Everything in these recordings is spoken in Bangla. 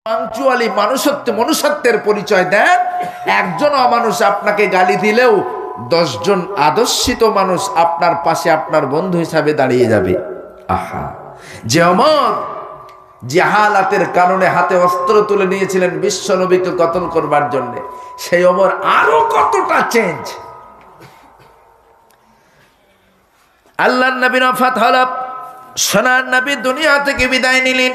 পাঞ্চুয়ালি মনুষ্যত্বের পরিচয় দেন। একজন অমানুষ আপনাকে গালি দিলেও 10 জন আদর্শিত মানুষ আপনার পাশে আপনার বন্ধু হিসাবে দাঁড়িয়ে যাবে। আহা, যে ওমর জাহালাতের কারণে হাতে অস্ত্র তুলে নিয়েছিলেন বিশ্ব নবীকে কতল করবার জন্য, সেই ওমর আরো কতটা চেঞ্জ। আল্লাহর নবীর ওফাত হলো, সোনার নবী দুনিয়া থেকে বিদায় নিলেন।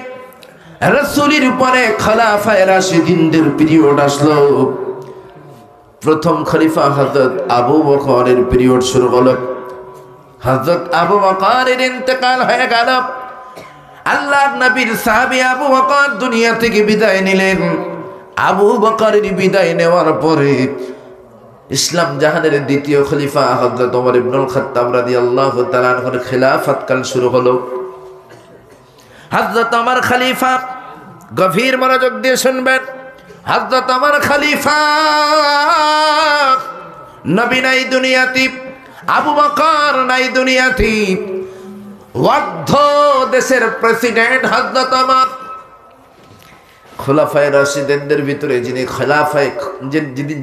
রাসূলের উপরে খলিফায়ে রাশিদিনদের পিরিয়ড আসলো। প্রথম খলিফা হযরত আবু বকরের পিরিয়ড শুরু হলো। হযরত আবু বকরের ইন্তেকাল হয়ে গেল। আল্লাহর নবীর সাহাবী আবু বকর দুনিয়া থেকে বিদায় নিলেন। আবু বকরের বিদায় নেওয়ার পরে ইসলাম জাহানের দ্বিতীয় খলিফা হযরত ওমর ইবনুল খাত্তাব রাদিয়াল্লাহু তাআলা আনহুর খিলাফত কাল শুরু হলো। হযরত ওমর খলিফা, গভীর মনোযোগ দিয়ে শুনবেন। হযরত ওমর খলিফা, নবী নাই দুনিয়াতে, আবু বকর নাই দুনিয়াতে, ওয়ার্ধ দেশের প্রেসিডেন্ট হযরত ওমর। খোলাফায়ে রাশিদিনদের ভিতরে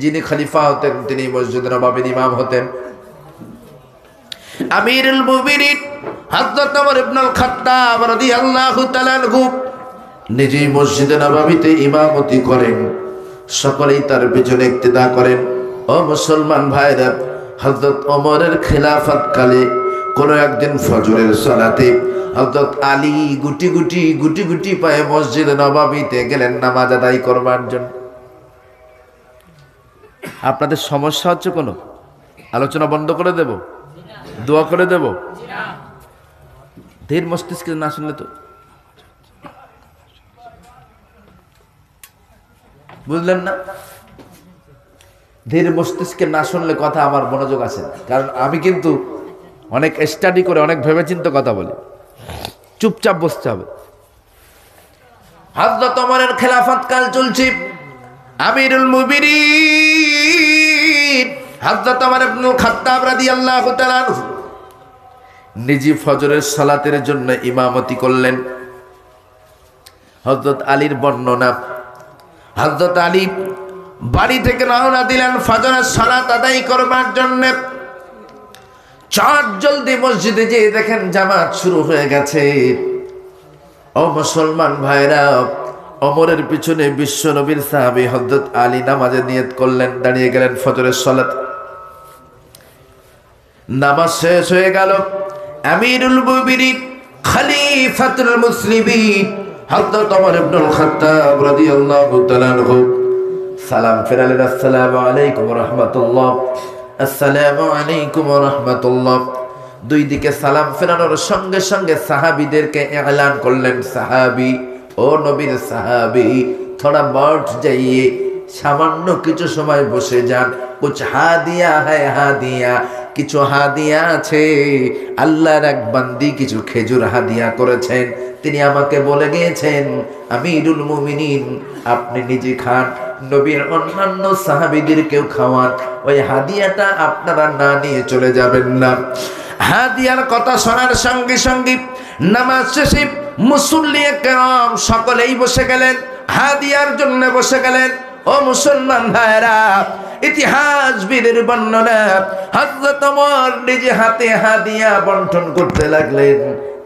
যিনি খলিফা হতেন তিনি মসজিদ নববীর ইমাম হতেন। আমিরুল মুমিনিন হযরত ওমর ইবনুল খাত্তাব রাদিয়াল্লাহু তাআলা আনহু নিজেই মসজিদে নববীতে ইমামতি করেন, সকলেই তার পিছনে ইক্তেদা করেন। ও মুসলমান ভাইরা, হযরত ওমরের খিলাফত কালে কোনো একদিন ফজরের সালাতে হযরত আলী গুটি গুটি পায়ে মসজিদে নববীতে গেলেন নামাজ আদায় করবার জন্য। আপনাদের সমস্যা হচ্ছে কোনো? আলোচনা বন্ধ করে দেব? দোয়া করে দেব? ধীর মস্তিষ্কে না শুনলে তো বুঝলেন না। ধীর মস্তিষ্কে না শুনলে কথা আমার মনোযোগ আসে না, কারণ আমি কিন্তু অনেক স্টাডি করে অনেক ভেবেচিন্তে কথা বলি। চুপচাপ বসতে হবে। হযরত ওমরের খেলাফত কাল চলছে। আমিরুল মুমিনিন হযরত ওমর ইবনুল খাত্তাব রাদিয়াল্লাহু তাআলা আনহু নিজে ফজরের সালাতের জন্য ইমামতি করলেন। হযরত আলীর বর্ণনা, হযরত আলী বাড়ি থেকে রওনা দিলেন ফজরের সালাত আদায় করবার জন্য। চট জলদি মসজিদে যেয়ে দেখেন জামাত শুরু হয়ে গেছে। ও মুসলমান ভাইরা, ওমরের পিছনে বিশ্ব নবীর সাহাবী হযরত আলী নামাজে নিয়ত করলেন, দাঁড়িয়ে গেলেন ফজরের সালাত। নামাজ শেষ হয়ে গেল। আমিরুল মুমিনিন খলিফাতুল মুসলিমিন হযরত ওমর ইবনুল খাত্তাব রাদিয়াল্লাহু তাআলা আনহু সালাম ফিরালেন, আসসালামু আলাইকুম ওয়া রাহমাতুল্লাহ, আসসালামু আলাইকুম ওয়া রাহমাতুল্লাহ। দুই দিকে সালাম ফেরানোর সঙ্গে সঙ্গে সাহাবীদেরকে এলান করলেন, সাহাবী ও নবীর সাহাবী থোড়া মঠ যাইয়ে সামান্য কিছু সময় বসে যান। কুছ হাদিয়া হ্যায় হাদিয়া, কিছু হাদিয়া আছে। আল্লাহর এক বান্দি কিছু খেজুর হাদিয়া করেছেন, তিনি আমাকে বলে গিয়েছেন আমিরুল মুমিনিন আপনি নিজে খান, নবীর অন্যান্য সাহাবীদেরকেও খাওয়ান, ওই হাদিয়াটা আপনারা না নিয়ে চলে যাবেন না। হাদিয়ার কথা শোনার সঙ্গে সঙ্গে নামাজ শেষে মুসল্লি কেরাম সকলেই বসে গেলেন, হাদিয়ার জন্য বসে গেলেন। ও মুসলমান ভাইরা, ইতিহাসবিদের বর্ণনা, হযরত ওমর নিজে হাতে হাদিয়া বন্টন করতে লাগলেন।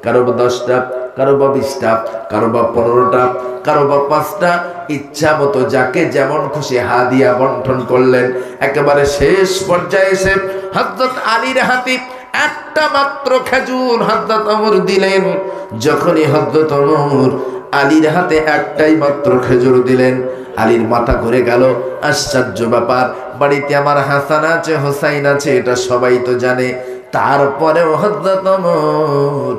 কারো বা 10টা, কারো বা 20টা, কারো বা 15টা, কারো বা 5টা, ইচ্ছা মতো যাকে যেমন খুশি হাদিয়া বন্টন করলেন। একেবারে শেষ পর্যায়ে এসে হযরত আলীর হাতে একটা মাত্র খেজুর হযরত ওমর দিলেন। যখনই হযরত ওমর আলীর হাতে একটাই মাত্র খেজুর দিলেন, আলীর মাথা ঘুরে গেল। আশ্চর্য ব্যাপার, বাড়িতে আমার হাসান আছে, হোসাইন আছে, এটা সবাই তো জানে, তারপরেও হযরত ওমর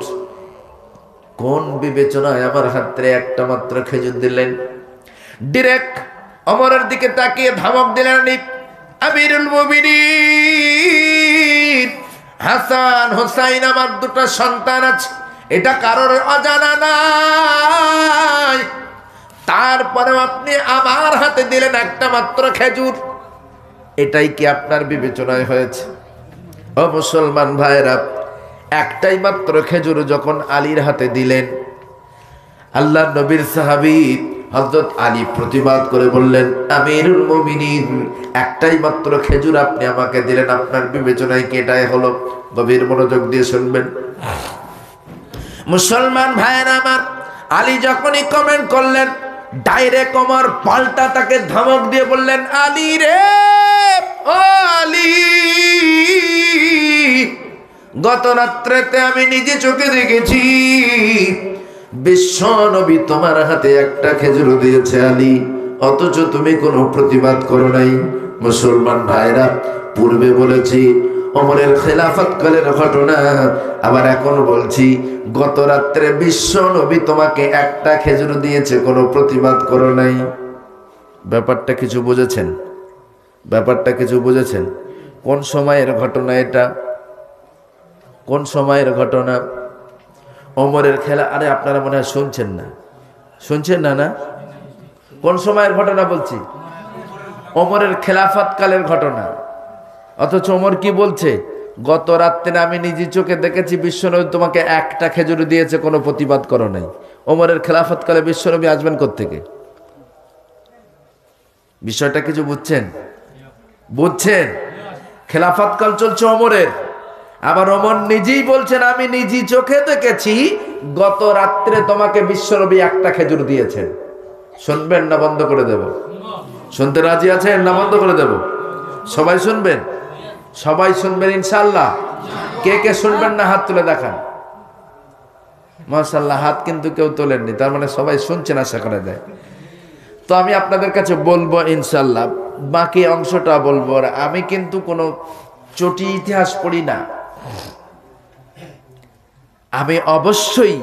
কোন বিবেচনায় আমার হাতে একটা মাত্র খেজুর দিলেন? ডিরেক্ট ওমরের দিকে তাকিয়ে ধমক দিলেন, আমিরুল মুমিনিন হাসান হোসাইন আমার দুটো সন্তান আছে, এটা কারোর অজানা নাই, তারপরেও আপনি আমার হাতে দিলেন একটা মাত্র খেজুর, এটাই কি আপনার বিবেচনায় হয়েছে? ও মুসলমান ভাইরা, একটাই মাত্র খেজুর যখন আলীর হাতে দিলেন, আল্লাহ নবীর সাহাবী হযরত আলী প্রতিবাদ করে বললেন, আমিরুল মুমিনিন, একটাই মাত্র খেজুর আপনি আমাকে দিলেন, আপনার বিবেচনায় কি এটাই হলো? গভীর মনোযোগ দিয়ে শুনবেন মুসলমান ভাইয়েরা আমার। আলী যখনই কমেন্ট করলেন, ডাইরেক্ট ওমর পাল্টা তাকে ধমক দিয়ে বললেন, আলী রে, ও আলী, গত রাত্রেতে আমি নিজে চোখে দেখেছি বিশ্ব নবী তোমার হাতে একটা খেজুর দিয়েছে আলী, অথচ তুমি কোনো প্রতিবাদ করো নাই। মুসলমান ভাইরা, পূর্বে বলেছি ওমরের খেলাফত কালের ঘটনা, আবার এখন বলছি গত রাত্রে বিশ্ব নবী তোমাকে একটা খেজুর দিয়েছে, কোনো প্রতিবাদ করো নাই। ব্যাপারটা কিছু বুঝেছেন? ব্যাপারটা কিছু বুঝেছেন? কোন সময়ের ঘটনা এটা? কোন সময়ের ঘটনা? ওমরের খেলা, আরে আপনারা মনে হয় শুনছেন না, শুনছেন না? না, কোন সময়ের ঘটনা বলছি? ওমরের খেলাফত কালের ঘটনা। অথচ ওমর কি বলছে? গত রাত্রে আমি নিজে চোখে দেখেছি বিশ্বনবী তোমাকে একটা খেজুর দিয়েছে, কোনো প্রতিবাদ করো নাই। ওমরের খেলাফত কালে বিশ্বনবী আসবেন কোত্থেকে? বিষয়টা কিছু বুঝছেন? বুঝছেন? খেলাফত কাল চলছে ওমরের, আবার ওমর নিজেই বলছেন আমি নিজে চোখে দেখেছি গত রাত্রে তোমাকে বিশ্বনবী একটা খেজুর দিয়েছেন। শুনবেন না বন্ধ করে দেব? শুনতে রাজি আছেন না বন্ধ করে দেব? সবাই শুনবেন? সবাই শুনবেন ইনশাআল্লাহ? কে কে শুনবেন না হাত তুলে দেখান। মাশাআল্লাহ, হাত কিন্তু কেউ তোলেননি, তার মানে সবাই শুনছেন আশা করা যায়। তো আমি আপনাদের কাছে বলবো ইনশাআল্লাহ, বাকি অংশটা বলবো। আমি কিন্তু কোনো চটি ইতিহাস পড়ি না, আমি অবশ্যই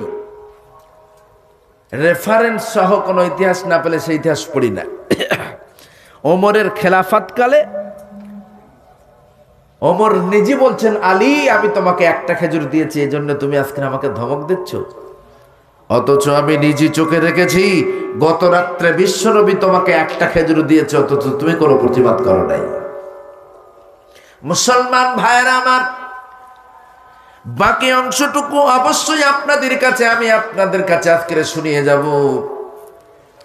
রেফারেন্স সহ কোনো ইতিহাস না পেলে সেই ইতিহাস পড়ি না। ওমরের খেলাফত কালে ওমর নিজে বলছেন, আলী আমি তোমাকে একটা খেজুর দিয়েছি, এই জন্য তুমি আজকে আমাকে ধমক দিচ্ছ, অথচ আমি নিজে চোখে দেখেছি গত রাত্রে বিশ্বনবী তোমাকে একটা খেজুর দিয়েছে, অথচ তুমি কোনো প্রতিবাদ করো নাই। মুসলমান ভাইয়েরা আমার, বাকি অংশটুকু অবশ্যই আপনাদের কাছে আমি আপনাদের কাছে আজকে শুনিয়ে যাব।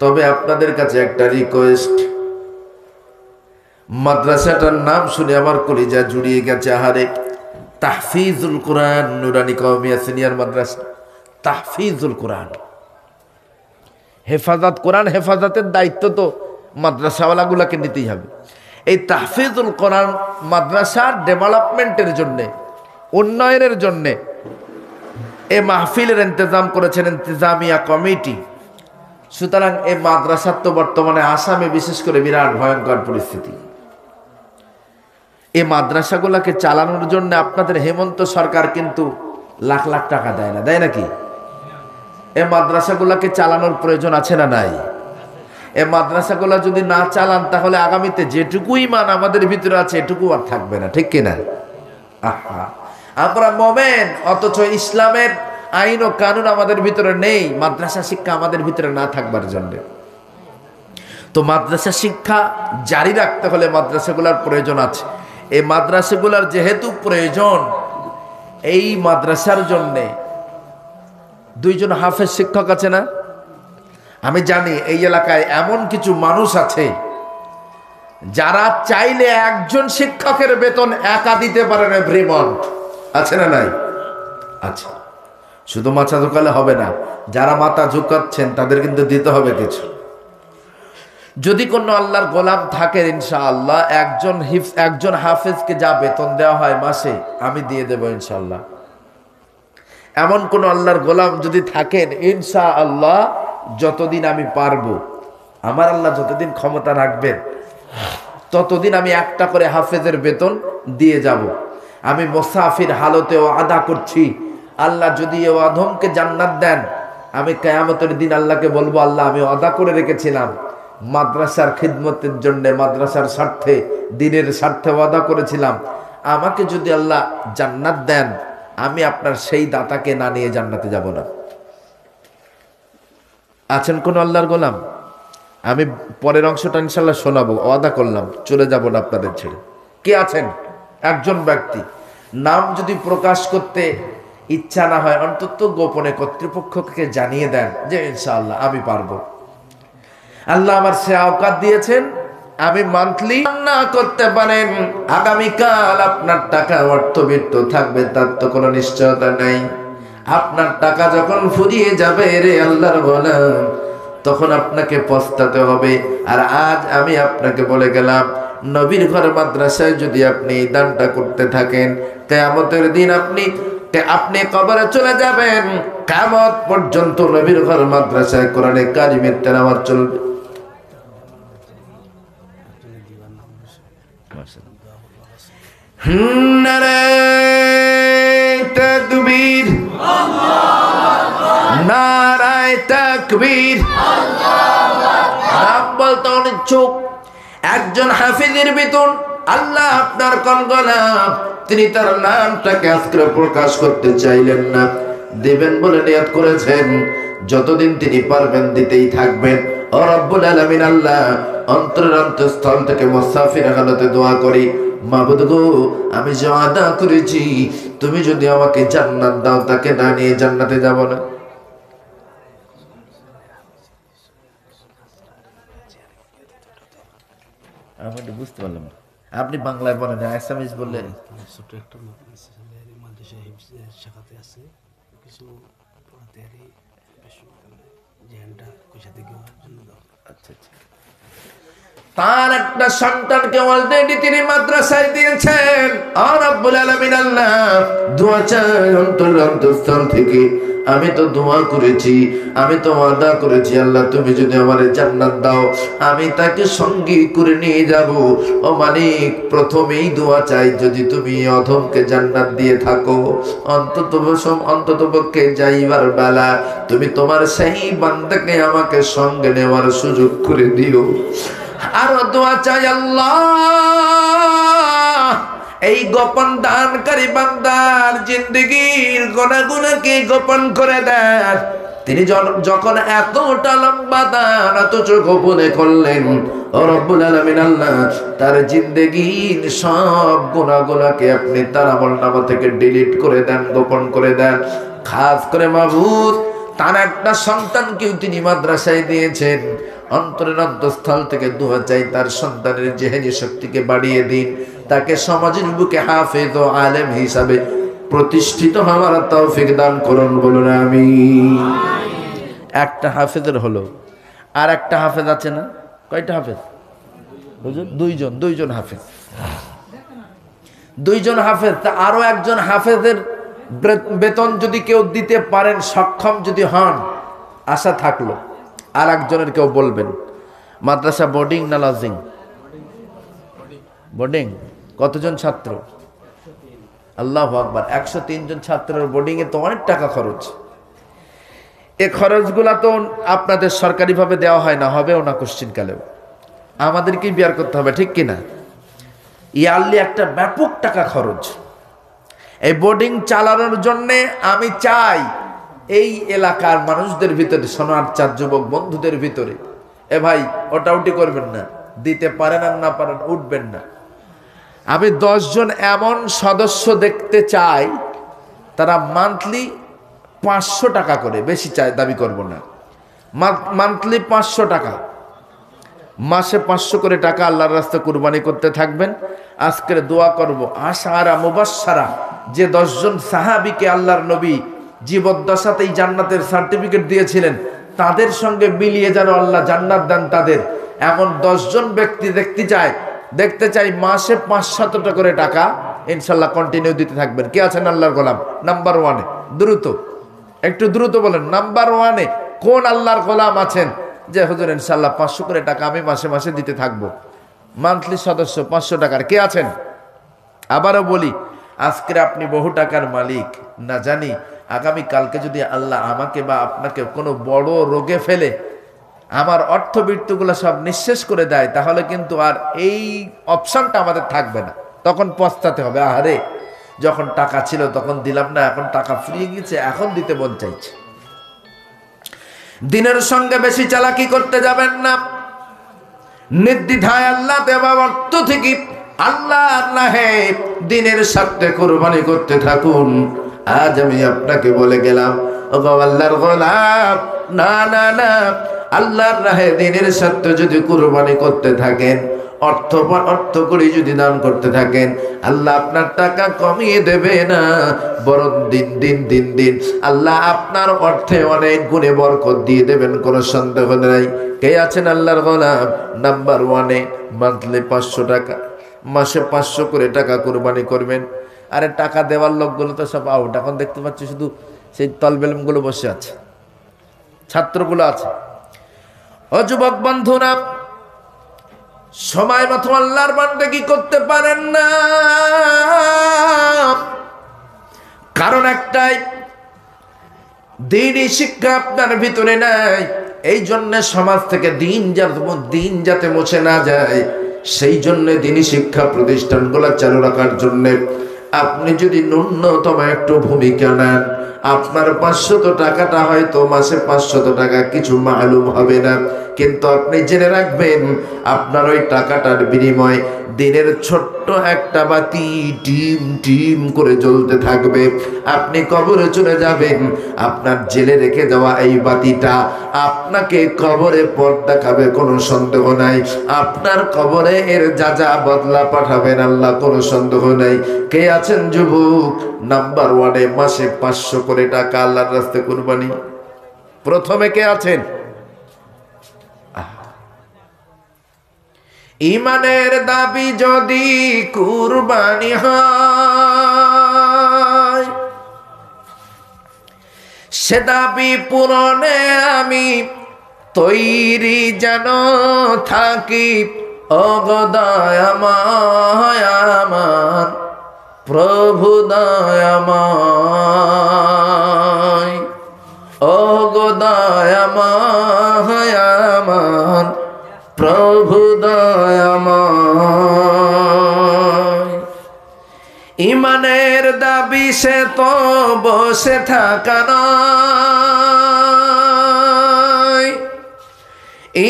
তবে আপনাদের কাছে একটা রিকোয়েস্ট, মাদ্রাসাটার নাম শুনে আমার কলিজা জুড়িয়ে গেছে। আহারে, তাহফিজুল কোরআন নুরানি কওমিয়া সিনিয়র মাদ্রাসা, তাহফিজুল কোরআন, হেফাজত, কোরআন হেফাজতের দায়িত্ব তো মাদ্রাসাওয়ালাগুলাকে নিতেই হবে। এই তাহফিজুল কোরআন মাদ্রাসার ডেভেলপমেন্টের জন্যে, উন্নয়নের জন্যে এই মাহফিলের ইন্তজাম করেছেন ইন্তেজামিয়া কমিটি। সুতরাং এই মাদ্রাসার তো বর্তমানে আসামে বিশেষ করে বিরাট ভয়ঙ্কর পরিস্থিতি। এই মাদ্রাসাগুলোকে চালানোর জন্য আপনাদের হেমন্ত সরকার কিন্তু লাখ লাখ টাকা দেয় না, দেয় নাকি? এই মাদ্রাসাগুলোকে চালানোর প্রয়োজন আছে না নাই? এই মাদ্রাসাগুলো যদি না চালান তাহলে আগামীতে যেটুকু ঈমান আমাদের ভিতরে আছে এটুকু আর থাকবে না, ঠিক কিনা? আহা, আমরা মোমেন, অথচ ইসলামের আইন ও কানুন আমাদের ভিতরে নেই, মাদ্রাসা শিক্ষা আমাদের ভিতরে না থাকবার জন্য। তো মাদ্রাসা শিক্ষা জারি রাখতে হলে মাদ্রাসাগুলোর প্রয়োজন আছে। এই মাদ্রাসাগুলোর যেহেতু প্রয়োজন, এই মাদ্রাসার জন্যে দুইজন হাফেজ শিক্ষক আছে না? আমি জানি এই এলাকায় এমন কিছু মানুষ আছে যারা চাইলে একজন শিক্ষকের বেতন একা দিতে পারে না, এভরি মান্থ, আছে না নাই? আচ্ছা, শুধু মাথা ঝুঁকালে হবে না, যারা মাথা ঝুঁকাচ্ছেন তাদের কিন্তু দিতে হবে কিছু। যদি কোনো আল্লাহর গোলাম থাকেন ইনশাআল্লাহ, একজন হাফেজকে যা বেতন দেওয়া হয় মাসে, আমি দিয়ে দেবো ইনশাআল্লাহ। এমন কোন আল্লাহর গোলাম যদি থাকেন ইনশাআল্লাহ, যতদিন আমি পারবো, আমার আল্লাহ যতদিন ক্ষমতা রাখবেন ততদিন আমি একটা করে হাফেজের বেতন দিয়ে যাব। আমি মুসাফির হালতেও আদা করছি, আল্লাহ যদি ও আদমকে জান্নাত দেন, আমি কিয়ামতের দিন আল্লাহকে বলবো, আল্লাহ আমি আদা করে রেখেছিলাম মাদ্রাসার খিদমতের জন্য, মাদ্রাসার স্বার্থে, দিনের স্বার্থে ওয়াদা করেছিলাম, আমাকে যদি আল্লাহ জান্নাত দেন, আমি আপনার সেই দাতাকে না নিয়ে জান্নাতে যাব না। আছেন কোন আল্লাহর গোলাম? আমি পরের অংশটা ইনশাল্লাহ শোনাবো, ওয়াদা করলাম, চলে যাব না আপনাদের ছেড়ে। কে আছেন? একজন ব্যক্তি, নাম যদি প্রকাশ করতে ইচ্ছা না হয় অন্তত গোপনে কর্তৃপক্ষকে জানিয়ে দেন যে ইনশাআল্লাহ আমি পারবো। আল্লাহ আমার সে আওকাত দিয়েছেন, আমি মান্থলি না করতে পারেন আগামীকাল আপনার টাকা অর্থবিত্ত থাকবে, তার তো কোনো নিশ্চয়তা নাই। আপনার টাকা যখন ফুরিয়ে যাবে রে আল্লাহর গোলাম, তখন আপনাকে পস্তাতে হবে। আর আজ আমি আপনাকে বলে গেলাম, নবীর ঘর মাদ্রাসায় যদি আপনি এই দানটা করতে থাকেন, কিয়ামতের দিন আপনি কবরে চলে যাবেন, কিয়ামত পর্যন্ত নবীর ঘর মাদ্রাসায় কোরআনে কারিমের তেলাওয়াত চলবে। নারায়ে তাকবীর, নারায়ে তাকবীর। নাম বলতে অনিচ্ছুক একজন হাফিজের বেতন আল্লাহ আপনার কলগলাম, তিনি তার নামটাকে আজকে প্রকাশ করতে চাইলেন না, দেবেন বলে নিয়ত করেছেন। যতদিন তিনি পারবেন দিতেই থাকবেন। ও রব্বুল আলামিন, আল্লাহ অন্তরের অন্তঃস্থল থেকে মুসাফির হালতে দোয়া করি, মাবুদ গো, আমি যে ওয়াদা করেছি তুমি যদি আমাকে জান্নাত দাও, তাকে না নিয়ে জান্নাতে যাব না। আমি তো বুঝতে পারলাম না, আপনি বাংলায় বলেন, আসামিজ বললেন। ছোট একটা মাদ্রাসা শাখাতে আছে কিছু পড়াতে আচ্ছা আচ্ছা, তার একটা সন্তানকে অলরেডি তিনি মাদ্রাসায় দিয়েছেন। আর রব্বুল আলামিন, আল্লাহ দোয়া চাই অন্তরের অন্তঃস্থল থেকে। আমি তো দোয়া করেছি, আমি তো ওয়াদা করেছি, আল্লাহ তুমি যদি আমারে জান্নাত দাও, আমি তাকে সঙ্গী করে নিয়ে যাব। ও মালিক, প্রথমেই দোয়া চাই, যদি তুমি অধমকে জান্নাত দিয়ে থাকো, অন্তত পক্ষে যাইবার বেলা তুমি তোমার সেই বান্দাকে আমাকে সঙ্গে নেওয়ার সুযোগ করে দিও। আরো দোয়া চাই, আল্লাহ এই গোপন দানকারী বান্দার জিন্দেগীর গুনাহগুলোকে গোপন করে দেন। তিনি যখন এতটা লম্বা দান অথচ গোপনে করলেন, ও রব্বুল আলামিন, আল্লাহ তার জিন্দেগীর সব গুনাহগুলোকে আপনি তার আমলনামা থেকে ডিলিট করে দেন, গোপন করে দেন। খাস করে মাবুদ, তার একটা সন্তানকেও তিনি মাদ্রাসায় দিয়েছেন। অন্তরের অন্তঃস্থল থেকে দোয়া চাই, তার সন্তানের জেহেনি শক্তিকে বাড়িয়ে দিন, তাকে সমাজের বুকে হাফেজ ও আলেম হিসাবে প্রতিষ্ঠিত হওয়ার তৌফিক দান করুন, বলুন আমিন। একটা হাফেজের হলো, আর একটা হাফেজ আছে না? কয়টা হাফেজ? দুইজন হাফেজ, দুইজন হাফেজ। তা আরো একজন হাফেজের বেতন যদি কেউ দিতে পারেন, সক্ষম যদি হন, আশা থাকলো আর একজনের কেউ বলবেন। মাদ্রাসা বোর্ডিং না লজিং? বোর্ডিং। কতজন ছাত্র? আল্লাহু আকবার, 103 জন ছাত্রের বোর্ডিং এ তো অনেক টাকা খরচ। এই খরচগুলা তো আপনাদের সরকারিভাবে দেওয়া হয় না, হবেও না কোশ্চিনকালেও, আমাদেরকেই বিয়ার করতে হবে, ঠিক কিনা? ইয়ারলি একটা ব্যাপক টাকা খরচ। এই বোর্ডিং চালানোর জন্যে আমি চাই এই এলাকার মানুষদের ভিতরে, সোনার চার যুবক বন্ধুদের ভিতরে, এ ভাই ওটা উঠি করবেন না, দিতে পারেন আর না পারেন উঠবেন না। আমি 10 জন এমন সদস্য দেখতে চাই, তারা মান্থলি 500 টাকা করে, বেশি চাই দাবি করব না, মান্থলি 500 টাকা, মাসে 500 করে টাকা আল্লাহর রাস্তায় কুরবানি করতে থাকবেন। আজকের দোয়া করব, আশারা মুবাশশারা যে 10 জন সাহাবীকে আল্লাহর নবী জীবদ্দশাতেই জান্নাতের সার্টিফিকেট দিয়েছিলেন, তাদের সঙ্গে মিলিয়ে যেন আল্লাহ জান্নাত দেন তাদের, এমন 10 জন ব্যক্তি দেখতে চাই মাসে 500 করে টাকা ইনশাল্লাহ কন্টিনিউ দিতে থাকবেন। কে আছেন আল্লাহর গোলাম? নাম্বার 1-এ দ্রুত, একটু দ্রুত বলেন। নাম্বার 1-এ কোন আল্লাহর গোলাম আছেন যে হুজুর ইনশাল্লাহ 500 করে টাকা আমি মাসে মাসে দিতে থাকবো, মান্থলি সদস্য 500 টাকার? কে আছেন? আবারও বলি, আজকে আপনি বহু টাকার মালিক, না জানি আগামী কালকে যদি আল্লাহ আমাকে বা আপনাকে কোনো বড় রোগে ফেলে, আমার অর্থবৃত্তগুলো সব নিঃশেষ করে দেয়, তাহলে কিন্তু আর এই অপশনটা আমাদের থাকবে না, তখন পস্তাতে হবে, আরে যখন টাকা ছিল তখন দিলাম না, এখন টাকা ফুরিয়ে গেছে, এখন দিতে মন চাইছে। দিনের সঙ্গে বেশি চালাকি করতে যাবেন না, নির্দ্বিধায় আল্লাহ দেওয়া অর্থ থেকে আল্লাহ নাহে দিনের স্বার্থে কুরবানি করতে থাকুন। আজ আমি আপনাকে বলে গেলাম, ও আল্লাহর গোলাম, না না না, আল্লাহর রাহে দ্বীনের স্বার্থে যদি কুরবানি করতে থাকেন, অর্থ করে যদি দান করতে থাকেন, আল্লাহ আপনার টাকা কমিয়ে দেবে না, বরং দিন আল্লাহ আপনার অর্থে অনেক গুণে বরকত দিয়ে দেবেন, কোনো সন্দেহ নাই। কে আছেন আল্লাহর গোলাম? নাম্বার 1-এ মান্থলি 500 টাকা, মাসে 500 করে টাকা কুরবানি করবেন। আরে টাকা দেওয়ার লোকগুলো তো সব আউট, এখন দেখতে পাচ্ছি শুধু সেই তলবেলমগুলো বসে আছে, ছাত্রগুলো আছে। ও যুবক বন্ধুরা, সময় মতো আল্লাহর বান্দাগি করতে পারেন না, কারণ একটাই, দ্বীনি শিক্ষা আপনার ভিতরে নাই। এই জন্য সমাজ থেকে দিন যাতে মুছে না যায়, সেই জন্য দ্বীনি শিক্ষা প্রতিষ্ঠানগুলো চালু রাখার জন্য আপনি যদি ন্যূনতম একটু ভূমিকা নেন, আপনার 500 টাকাটা হয়তো মাসে 500 টাকা কিছু মালুম হবে না, কিন্তু আপনি জেনে রাখবেন আপনার ওই টাকাটার বিনিময়ে দিনের ছোট্ট একটা বাতি টিম করে জ্বলতে থাকবে। আপনি কবরে চলে যাবেন, আপনার জেলে রেখে যাওয়া এই বাতিটা আপনাকে কবরে পথ দেখাবে, কোনো সন্দেহ নাই। আপনার কবরে এর যা বদলা পাঠাবেন আল্লাহ, কোনো সন্দেহ নাই। কে আছেন যুবক? নাম্বার 1-এ মাসে 500 করে টাকা আল্লাহর রাস্তায় কুরবানি। প্রথমে কে আছেন? ইমানের দাবি যদি কুরবানি হয়, সে দাবি পূরণে আমি তৈরি যেন থাকি। ওগো দয়াময় আমার প্রভু দয়াময়, ওগো দয়াময় আমার প্রভু দয়াময়। ইমানের দাবি সে তো বসে থাকা নয়,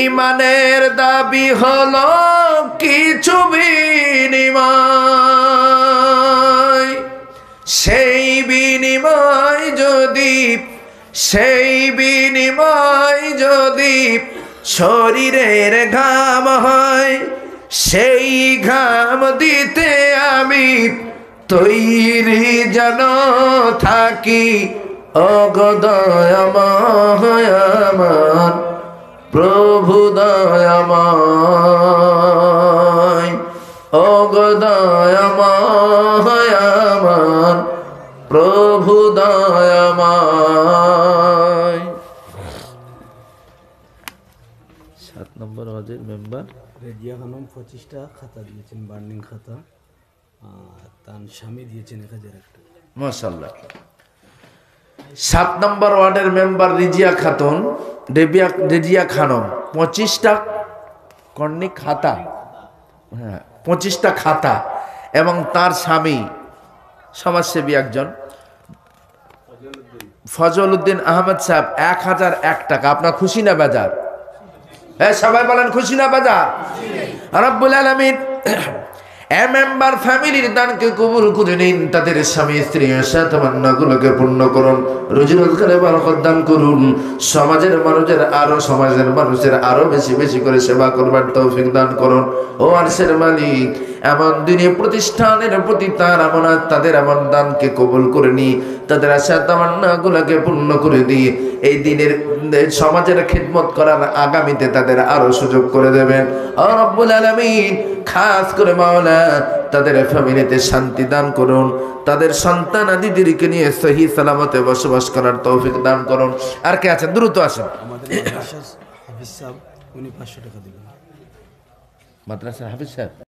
ইমানের দাবি হলো কিছু বিনিময়। সেই বিনিময় যদি শরীরের ঘাম হয়, সেই ঘাম দিতে আমি তৈরি যেন থাকি। ওগো দয়াময় আমার প্রভু দয়াময়, ওগো দয়াময় আমার প্রভু দয়াময়। 7 নম্বর হজের মেম্বার রেজিয়া খানম 25টা খাতা দিয়েছেন, বার্নিং খাতা, আর তার স্বামী দিয়েছেন 1001 টাকা। মাশাআল্লাহ। 7 নম্বর ওয়ার্ডের মেম্বার রিজিয়া খাতুন, রেজিয়া খানম 25টা কর্ণিক খাতা, হ্যাঁ 25টা খাতা, এবং তার স্বামী সমাজসেবী একজন ফজল উদ্দিন আহমেদ সাহেব 1001 টাকা। আপনার খুশি না বেজার? হ্যাঁ সবাই বলেন খুশি না বেজার? রব্বুল আলামিন মেম্বার ফ্যামিলির দানকে কবুল করে নিন, তাদের স্বামী স্ত্রী আশা তামান্নাগুলোকে পূর্ণ করুন, রুজি রোজগারে বরকত দান করুন, সমাজের মানুষের আরো বেশি করে সেবা করবার তৌফিক দান করুন। ও আরশের মালিক, এমন দিনী প্রতিষ্ঠানের প্রতি তার আমানত, তাদের এমন দানকে কবুল করে নি, তাদের আশা তামান্নাগুলোকে পূর্ণ করে দিয়ে এই দিনের সমাজের খিদমত করার আগামীতে তাদের আরো সুযোগ করে দেবেন। ও রব্বুল আলামিন, খাস করে মাওলা তাদের ফ্যামিলিতে শান্তি দান করুন, তাদের সন্তান আদিদেরকে নিয়ে সহি সালামতে বসবাস করার তৌফিক দান করুন। আর কে আছেন? দ্রুত আসেন। আমাদের মাদ্রাসার হাফিজ সাহেব, উনি 500 টাকা দিবেন। মাদ্রাসা হাফিজ সাহেব